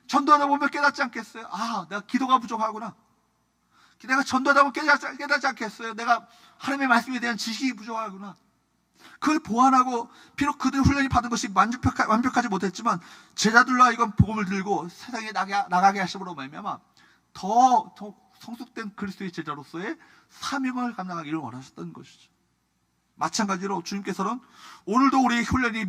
전도하다 보면 깨닫지 않겠어요? 내가 기도가 부족하구나. 내가 전도하다 보면 깨닫지 않겠어요? 내가 하나님의 말씀에 대한 지식이 부족하구나. 그걸 보완하고, 비록 그들 훈련이 받은 것이 완벽하지 못했지만 제자들로 이건 복음을 들고 세상에 나가게 하심으로 말미암아 더 성숙된 그리스도의 제자로서의 사명을 감당하기를 원하셨던 것이죠. 마찬가지로 주님께서는 오늘도 우리의 훈련이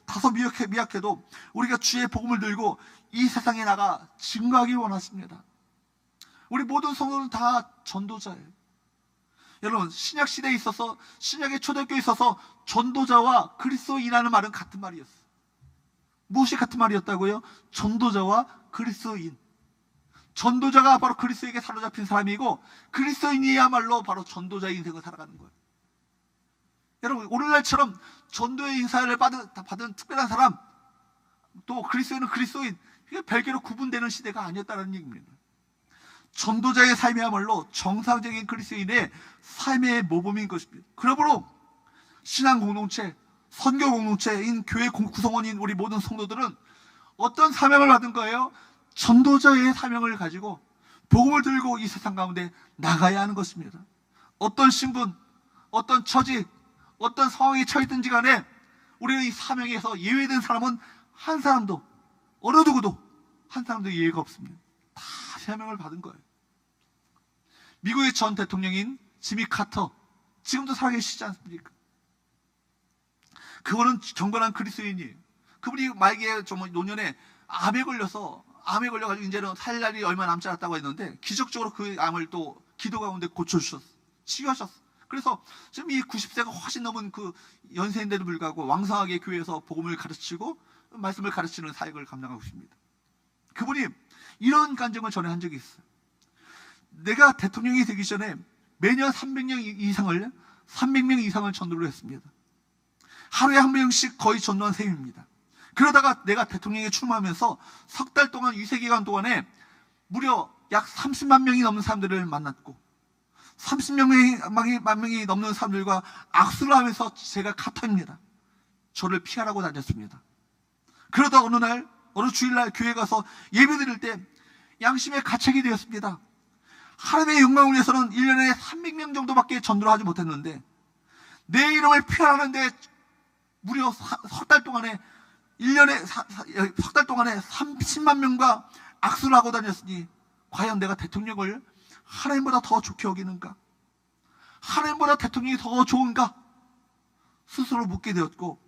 다소 미약해도 우리가 주의 복음을 들고 이 세상에 나가 증거하기를 원하십니다. 우리 모든 성도는 다 전도자예요. 여러분, 신약 시대에 있어서, 신약의 초대교회에 있어서 전도자와 그리스도인이라는 말은 같은 말이었어요. 무엇이 같은 말이었다고요? 전도자와 그리스도인. 전도자가 바로 그리스도에게 사로잡힌 사람이고 그리스도인이야말로 바로 전도자의 인생을 살아가는 거예요. 여러분, 오늘날처럼 전도의 인사를 받은 특별한 사람, 또 그리스도인은 그리스도인, 이게 별개로 구분되는 시대가 아니었다는 얘기입니다. 전도자의 삶이야말로 정상적인 그리스도인의 삶의 모범인 것입니다. 그러므로 신앙 공동체, 선교 공동체인 교회 구성원인 우리 모든 성도들은 어떤 사명을 받은 거예요? 전도자의 사명을 가지고 복음을 들고 이 세상 가운데 나가야 하는 것입니다. 어떤 신분, 어떤 처지, 어떤 상황에 처했든지 간에 우리의 이 사명에서 예외된 사람은 한 사람도, 어느 누구도 한 사람도 예외가 없습니다. 다 사명을 받은 거예요. 미국의 전 대통령인 지미 카터, 지금도 살아계시지 않습니까? 그거는 경건한 그리스도인이에요. 그분이 말기에 좀 노년에 암에 걸려가지고 이제는 살 날이 얼마 남지 않았다고 했는데 기적적으로 그 암을 또 기도 가운데 고쳐주셨어. 치유하셨어. 그래서 지금 이 90세가 훨씬 넘은 그 연세인데도 불구하고 왕성하게 교회에서 복음을 가르치고 말씀을 가르치는 사역을 감당하고 있습니다. 그분이 이런 간증을 전에 한 적이 있어요. 내가 대통령이 되기 전에 매년 300명 이상을 전도를 했습니다. 하루에 한 명씩 거의 전도한 셈입니다. 그러다가 내가 대통령에 출마하면서 석 달 동안 위세 기간 동안에 무려 약 30만 명이 넘는 사람들을 만났고 30만 명이 넘는 사람들과 악수를 하면서 제가 카터입니다. 저를 피하라고 다녔습니다. 그러다 어느 주일날 교회 가서 예배 드릴 때 양심의 가책이 되었습니다. 하나님의 영광을 위해서는 1년에 300명 정도밖에 전도를 하지 못했는데 내 이름을 피하라는데 무려 석 달 동안에 30만 명과 악수를 하고 다녔으니 과연 내가 대통령을 하나님보다 더 좋게 여기는가? 하나님보다 대통령이 더 좋은가? 스스로 묻게 되었고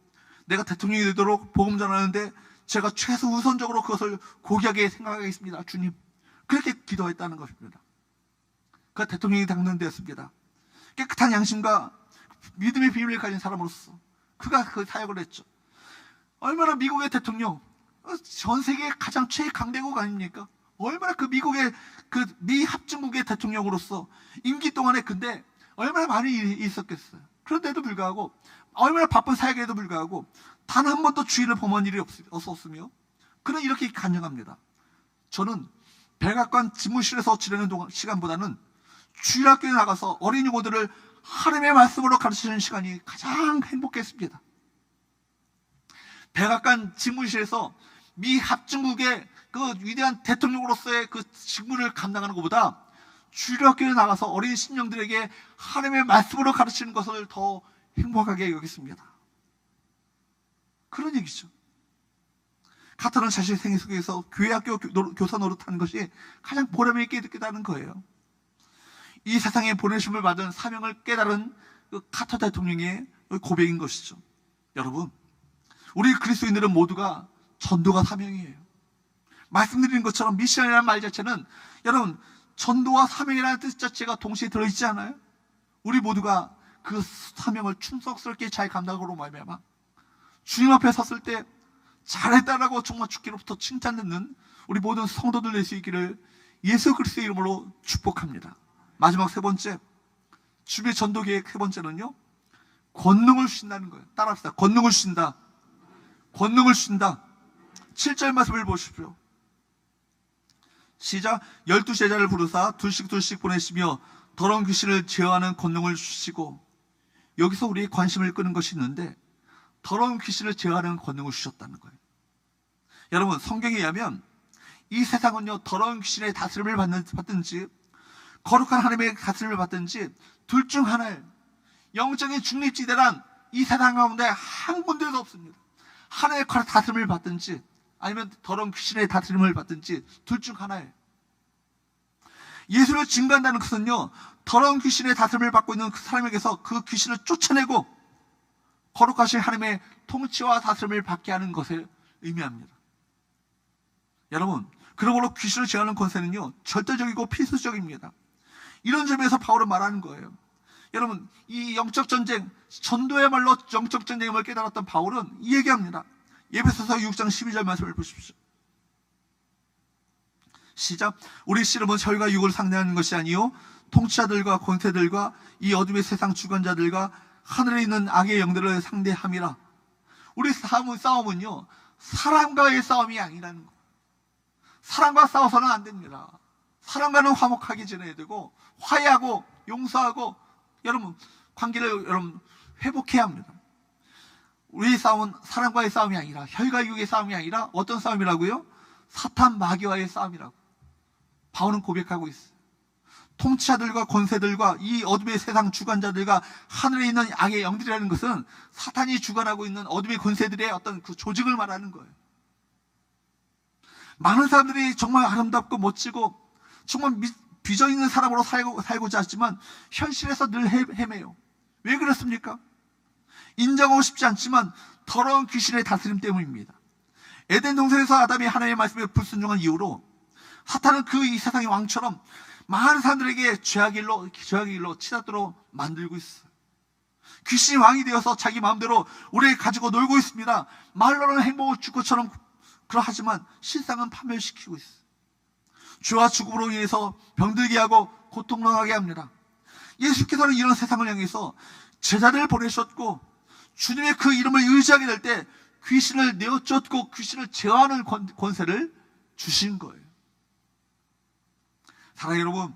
내가 대통령이 되도록 복음 전하는데 제가 최우선적으로 그것을 고귀하게 생각하겠습니다. 주님. 그렇게 기도했다는 것입니다. 그 대통령이 당선되었습니다. 깨끗한 양심과 믿음의 비밀을 가진 사람으로서 그가 그 사역을 했죠. 얼마나 미국의 대통령, 전 세계 가장 최강대국 아닙니까? 얼마나 그 미국의 그 미 합중국의 대통령으로서 임기 동안에 근데 얼마나 많이 일이 있었겠어요. 그런데도 불구하고 얼마나 바쁜 사역에도 불구하고 단 한 번도 주의를 범한 일이 없었으며 그는 이렇게 간증합니다. 저는 백악관 집무실에서 지내는 시간보다는 주일학교에 나가서 어린 영혼들을 하나님의 말씀으로 가르치는 시간이 가장 행복했습니다. 백악관 집무실에서 미 합중국의 그 위대한 대통령으로서의 그 직무를 감당하는 것보다 주일학교에 나가서 어린 심령들에게 하나님의 말씀으로 가르치는 것을 더 행복하게 여겼습니다. 그런 얘기죠. 카터는 자신의 생애 속에서 교회학교 교사 노릇하는 것이 가장 보람 있게 느끼다는 거예요. 이 세상에 보내심을 받은 사명을 깨달은 그 카터 대통령의 고백인 것이죠. 여러분, 우리 그리스도인들은 모두가 전도가 사명이에요. 말씀드린 것처럼 미션이라는 말 자체는 여러분 전도와 사명이라는 뜻 자체가 동시에 들어있지 않아요? 우리 모두가 그 사명을 충성스럽게 잘 감당으로 말미암아 주님 앞에 섰을 때 잘했다라고 정말 주께로부터 칭찬 듣는 우리 모든 성도들 될 수 있기를 예수 그리스도의 이름으로 축복합니다. 마지막 세 번째, 주의 전도 계획 세 번째는요, 권능을 주신다는 거예요. 따라합시다. 권능을 주신다. 권능을 주신다. 7절 말씀을 보십시오. 시작. 12제자를 부르사 둘씩 보내시며 더러운 귀신을 제어하는 권능을 주시고, 여기서 우리의 관심을 끄는 것이 있는데 더러운 귀신을 제어하는 권능을 주셨다는 거예요. 여러분, 성경에 의하면 이 세상은요, 더러운 귀신의 다스림을 받든지 거룩한 하나님의 다스림을 받든지 둘 중 하나예요. 영적인 중립지대란 이 세상 가운데 한 군데도 없습니다. 하나님의 다스림을 받든지 아니면 더러운 귀신의 다스림을 받든지 둘 중 하나예요. 예수를 증거한다는 것은요, 더러운 귀신의 다스림을 받고 있는 그 사람에게서 그 귀신을 쫓아내고 거룩하신 하나님의 통치와 다스림을 받게 하는 것을 의미합니다. 여러분, 그러므로 귀신을 제어하는 권세는요, 절대적이고 필수적입니다. 이런 점에서 바울은 말하는 거예요. 여러분, 이 영적 전쟁, 전도야말로 영적 전쟁임을 깨달았던 바울은 이 얘기합니다. 에베소서 6장 12절 말씀을 보십시오. 시작. 우리 씨름은 혈과 육을 상대하는 것이 아니요 통치자들과 권세들과 이 어둠의 세상 주관자들과 하늘에 있는 악의 영들을 상대함이라. 우리 싸움은요, 사람과의 싸움이 아니라는 거예요. 사람과 싸워서는 안 됩니다. 사람과는 화목하게 지내야 되고 화해하고 용서하고 여러분 관계를 여러분 회복해야 합니다. 우리 싸움은 사람과의 싸움이 아니라 혈과 육의 싸움이 아니라 어떤 싸움이라고요? 사탄 마귀와의 싸움이라고 바울은 고백하고 있어요. 통치자들과 권세들과 이 어둠의 세상 주관자들과 하늘에 있는 악의 영들이라는 것은 사탄이 주관하고 있는 어둠의 권세들의 어떤 그 조직을 말하는 거예요. 많은 사람들이 정말 아름답고 멋지고 정말 비전 있는 사람으로 살고자 하지만 현실에서 늘 헤매요. 왜 그렇습니까? 인정하고 싶지 않지만 더러운 귀신의 다스림 때문입니다. 에덴 동산에서 아담이 하나님의 말씀에 불순종한 이후로 사탄은 그 이 세상의 왕처럼 많은 사람들에게 죄악의 길로 치닫도록 만들고 있어요. 귀신이 왕이 되어서 자기 마음대로 우리를 가지고 놀고 있습니다. 말로는 행복을 줄 것처럼 그러하지만 실상은 파멸시키고 있어요. 죄와 죽음으로 인해서 병들게 하고 고통당하게 합니다. 예수께서는 이런 세상을 향해서 제자들을 보내셨고, 주님의 그 이름을 의지하게 될 때 귀신을 내어쫓고 귀신을 제어하는 권세를 주신 거예요. 사랑하는 여러분,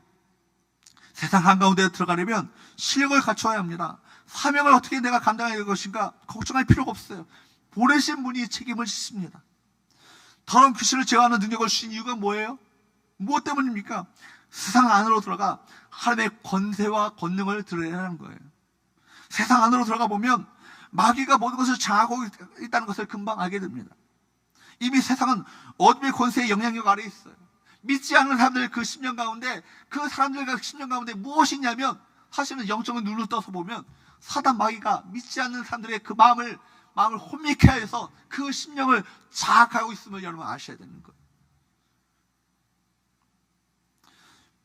세상 한가운데 들어가려면 실력을 갖춰야 합니다. 사명을 어떻게 내가 감당해야 할 것인가 걱정할 필요가 없어요. 보내신 분이 책임을 지십니다. 더러운 귀신을 제어하는 능력을 주신 이유가 뭐예요? 무엇 때문입니까? 세상 안으로 들어가 하나님의 권세와 권능을 드러내야 하는 거예요. 세상 안으로 들어가 보면 마귀가 모든 것을 장악하고 있다는 것을 금방 알게 됩니다. 이미 세상은 어둠의 권세의 영향력 아래에 있어요. 믿지 않는 사람들 그 10년 가운데, 그 사람들과 10년 가운데 무엇이 있냐면, 사실은 영적인 눈을 떠서 보면 사단 마귀가 믿지 않는 사람들의 그 마음을 혼미케 해서 그 심령을 장악하고 있음을 여러분 아셔야 되는 거예요.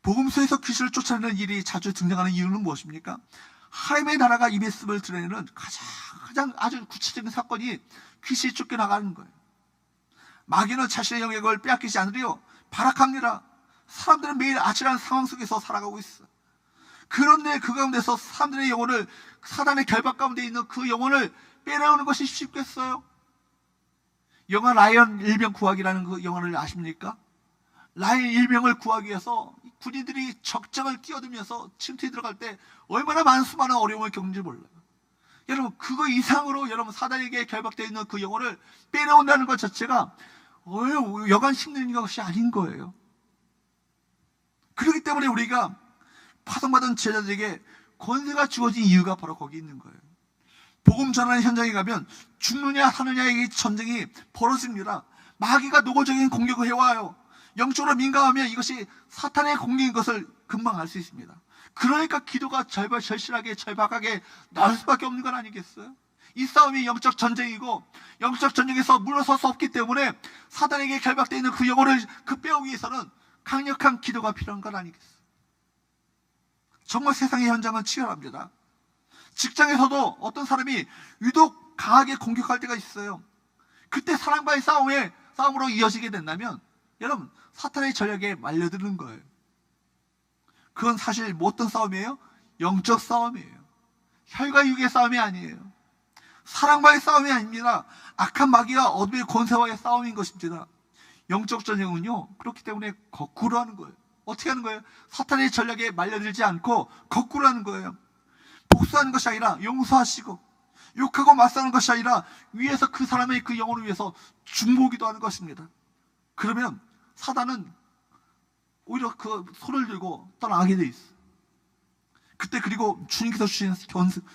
복음서에서 귀신을 쫓아내는 일이 자주 등장하는 이유는 무엇입니까? 하나님의 나라가 임했음을 드러내는 가장 아주 구체적인 사건이 귀신이 쫓겨나가는 거예요. 마귀는 자신의 영역을 빼앗기지 않으려 발악합니다. 사람들은 매일 아찔한 상황 속에서 살아가고 있어. 그런데 그 가운데서 사람들의 영혼을, 사단의 결박 가운데 있는 그 영혼을 빼내오는 것이 쉽겠어요? 영화 라이언 일병 구하기라는 그 영화를 아십니까? 라이언 일병을 구하기 위해서 군인들이 적장을 뛰어들면서 침투에 들어갈 때 얼마나 많은 수많은 어려움을 겪는지 몰라요. 여러분, 그거 이상으로 여러분 사단에게 결박되어 있는 그 영혼을 빼내온다는 것 자체가 여간 힘든 것이 아닌 거예요. 그렇기 때문에 우리가 파송받은 제자들에게 권세가 주어진 이유가 바로 거기 있는 거예요. 복음 전하는 현장에 가면 죽느냐 사느냐의 전쟁이 벌어집니다. 마귀가 노골적인 공격을 해와요. 영적으로 민감하면 이것이 사탄의 공격인 것을 금방 알 수 있습니다. 그러니까 기도가 절실하게 절박하게 나올 수밖에 없는 건 아니겠어요? 이 싸움이 영적 전쟁이고, 영적 전쟁에서 물러설 수 없기 때문에 사단에게 결박되어 있는 그 영혼을 빼오기 위해서는 강력한 기도가 필요한 건 아니겠어요? 정말 세상의 현장은 치열합니다. 직장에서도 어떤 사람이 유독 강하게 공격할 때가 있어요. 그때 사람과의 싸움으로 이어지게 된다면 여러분, 사탄의 전략에 말려드는 거예요. 그건 사실 뭐 어떤 싸움이에요? 영적 싸움이에요. 혈과 육의 싸움이 아니에요. 사랑과의 싸움이 아닙니다. 악한 마귀와 어둠의 권세와의 싸움인 것입니다. 영적 전쟁은요, 그렇기 때문에 거꾸로 하는 거예요. 어떻게 하는 거예요? 사탄의 전략에 말려들지 않고 거꾸로 하는 거예요. 복수하는 것이 아니라 용서하시고, 욕하고 맞서는 것이 아니라 위에서 그 사람의 그 영혼을 위해서 중보기도 하는 것입니다. 그러면 사단은 오히려 그 손을 들고 떠나게 돼 있어요. 그때 그리고 주님께서 주신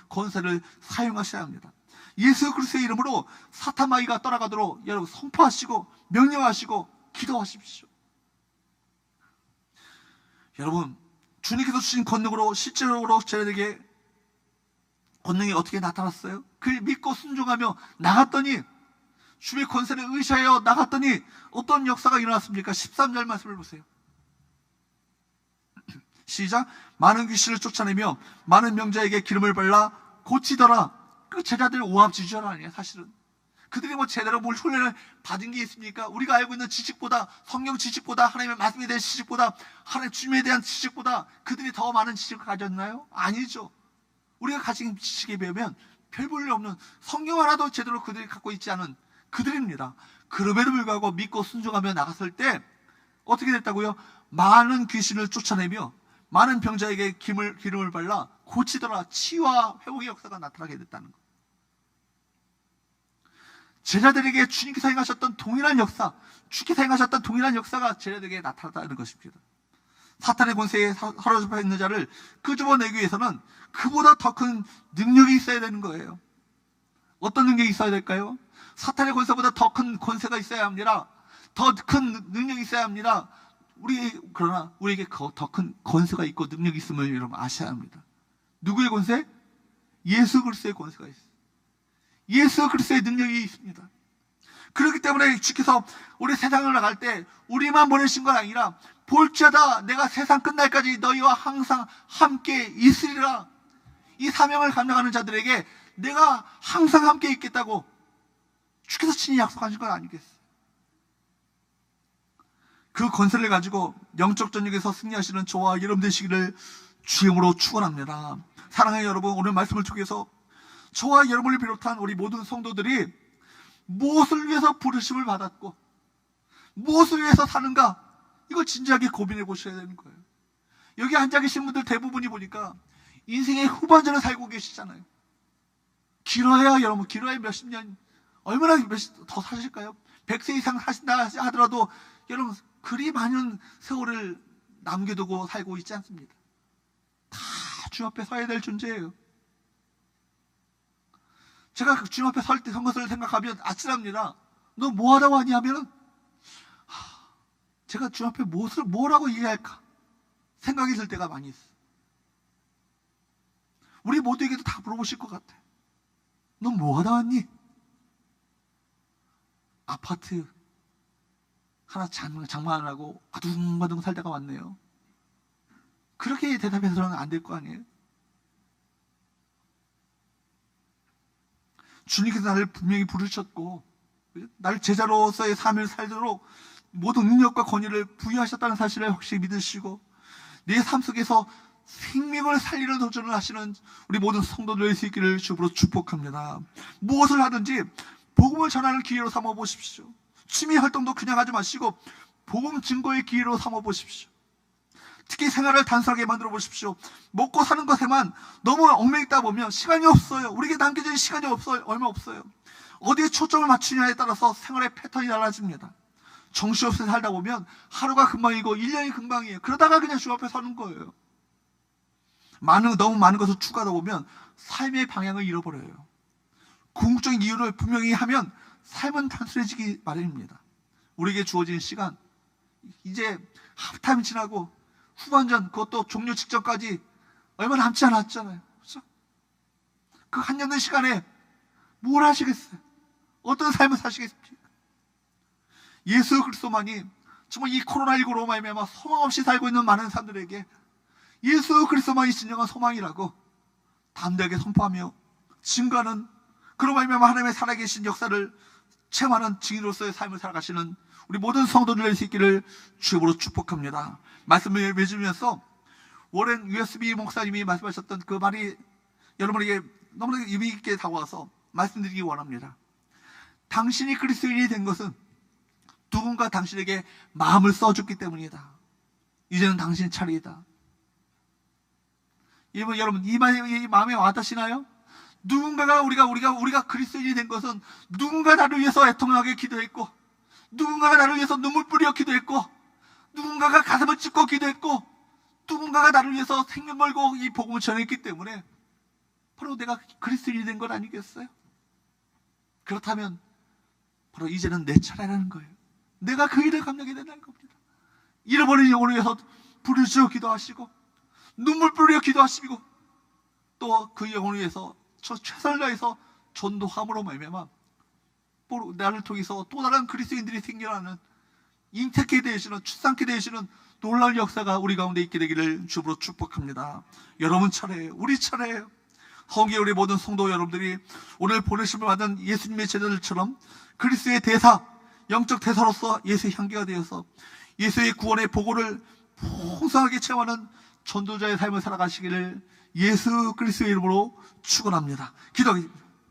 권세를 사용하셔야 합니다. 예수 그리스도의 이름으로 사탄 마귀가 떠나가도록 여러분 선포하시고 명령하시고 기도하십시오. 여러분, 주님께서 주신 권능으로 실제로 저에게 권능이 어떻게 나타났어요? 그 믿고 순종하며 나갔더니, 주의 권세를 의지하여 나갔더니 어떤 역사가 일어났습니까? 13절 말씀을 보세요. 시작. 많은 귀신을 쫓아내며 많은 명자에게 기름을 발라 고치더라. 그 제자들 오합지졸 아니에요, 사실은. 그들이 뭐 제대로 뭘 훈련을 받은 게 있습니까? 우리가 알고 있는 지식보다, 성경 지식보다, 하나님의 말씀에 대한 지식보다, 하나님 주님에 대한 지식보다 그들이 더 많은 지식을 가졌나요? 아니죠. 우리가 가진 지식에 비하면 별 볼일 없는, 성경 하나도 제대로 그들이 갖고 있지 않은 그들입니다. 그럼에도 불구하고 믿고 순종하며 나갔을 때 어떻게 됐다고요? 많은 귀신을 쫓아내며 많은 병자에게 기름을 발라 고치더라. 치유와 회복의 역사가 나타나게 됐다는 것. 제자들에게 주님께서 행하셨던 동일한 역사, 주께서 행하셨던 동일한 역사가 제자들에게 나타났다는 것입니다. 사탄의 권세에 사로잡혀 있는 자를 끄집어내기 위해서는 그보다 더 큰 능력이 있어야 되는 거예요. 어떤 능력이 있어야 될까요? 사탄의 권세보다 더 큰 권세가 있어야 합니다. 더 큰 능력이 있어야 합니다. 그러나 우리에게 더 큰 권세가 있고 능력이 있음을 여러분 아셔야 합니다. 누구의 권세? 예수 그리스도의 권세가 있어요. 예수 그리스도의 능력이 있습니다. 그렇기 때문에 주께서 우리 세상을 나갈 때 우리만 보내신 건 아니라 볼지어다 내가 세상 끝날까지 너희와 항상 함께 있으리라. 이 사명을 감당하는 자들에게 내가 항상 함께 있겠다고 주께서 친히 약속하신 건 아니겠어요? 그 권세를 가지고 영적 전쟁에서 승리하시는 저와 여러분 되시기를 주임으로 축원합니다. 사랑하는 여러분, 오늘 말씀을 통해서 저와 여러분을 비롯한 우리 모든 성도들이 무엇을 위해서 부르심을 받았고 무엇을 위해서 사는가, 이걸 진지하게 고민해 보셔야 되는 거예요. 여기 앉아 계신 분들 대부분이 보니까 인생의 후반전을 살고 계시잖아요. 길어야 여러분, 길어야 몇십 년, 얼마나 더 사실까요? 100세 이상 사신다 하더라도 여러분 그리 많은 세월을 남겨두고 살고 있지 않습니다. 다 주 앞에 서야 될 존재예요. 제가 주 앞에 설 때 선 것을 생각하면 아찔합니다. 너 뭐 하다 왔니 하면은 제가 주 앞에 뭐라고 이해할까 생각이 들 때가 많이 있어요. 우리 모두에게도 다 물어보실 것 같아. 너 뭐 하다 왔니? 아파트 하나 장만하고 아둥바둥 살다가 왔네요. 그렇게 대답해서는 안 될 거 아니에요? 주님께서 나를 분명히 부르셨고 나를 제자로서의 삶을 살도록 모든 능력과 권위를 부여하셨다는 사실을 확실히 믿으시고 내 삶 속에서 생명을 살리는 도전을 하시는 우리 모든 성도들의 수 있기를 주로 축복합니다. 무엇을 하든지 복음을 전하는 기회로 삼아 보십시오. 취미 활동도 그냥 하지 마시고 복음 증거의 기회로 삼아 보십시오. 특히 생활을 단순하게 만들어 보십시오. 먹고 사는 것에만 너무 얽매이다 보면 시간이 없어요. 우리에게 남겨진 시간이 얼마 없어요. 어디에 초점을 맞추냐에 따라서 생활의 패턴이 달라집니다. 정신없이 살다 보면 하루가 금방이고 1년이 금방이에요. 그러다가 그냥 주 앞에 서는 거예요. 너무 많은 것을 추구하다 보면 삶의 방향을 잃어버려요. 궁극적인 이유를 분명히 하면 삶은 단순해지기 마련입니다. 우리에게 주어진 시간, 이제 하프타임 지나고 후반전, 그것도 종료 직전까지 얼마 남지 않았잖아요. 그렇죠? 그 한 년 된 시간에 뭘 하시겠어요? 어떤 삶을 사시겠습니까? 예수 그리스도만이 정말 이 코로나19로 말미암아 소망 없이 살고 있는 많은 사람들에게 예수 그리스도만이 진정한 소망이라고 담대하게 선포하며 증거하는, 그로 말미암아 하나님의 살아계신 역사를 체험하는 증인으로서의 삶을 살아가시는 우리 모든 성도들의 수 있기를 주님으로 축복합니다. 말씀을 맺으면서 워렌 USB 목사님이 말씀하셨던 그 말이 여러분에게 너무나 의미 있게 다가와서 말씀드리기 원합니다. 당신이 그리스도인이 된 것은 누군가 당신에게 마음을 써줬기 때문이다. 이제는 당신 차례이다. 여러분 이 마음에 와닿으시나요? 누군가가 우리가 그리스도인이 된 것은 누군가 나를 위해서 애통하게 기도했고, 누군가가 나를 위해서 눈물 뿌려 기도했고, 누군가가 가슴을 찢고 기도했고, 누군가가 나를 위해서 생명 걸고 이 복음을 전했기 때문에 바로 내가 그리스도인이 된 것 아니겠어요? 그렇다면 바로 이제는 내 차례라는 거예요. 내가 그 일을 감당해야 된다는 겁니다. 잃어버린 영혼을 위해서 부르짖어 기도하시고 눈물 뿌려 기도하시고 또 그 영혼을 위해서 최선을 다해서 전도함으로 말미암아 나를 통해서 또 다른 그리스도인들이 생겨나는, 잉태케 되시는, 출산케 되시는 놀라운 역사가 우리 가운데 있게 되기를 주로 축복합니다. 여러분 차례예요. 우리 차례예요. 성계 우리 모든 성도 여러분들이 오늘 보내심을 받은 예수님의 제자들처럼 그리스도의 대사, 영적 대사로서 예수의 향기가 되어서 예수의 구원의 보고를 풍성하게 체험하는 전도자의 삶을 살아가시기를 예수 그리스도의 이름으로 축원합니다. 기도하겠습니다.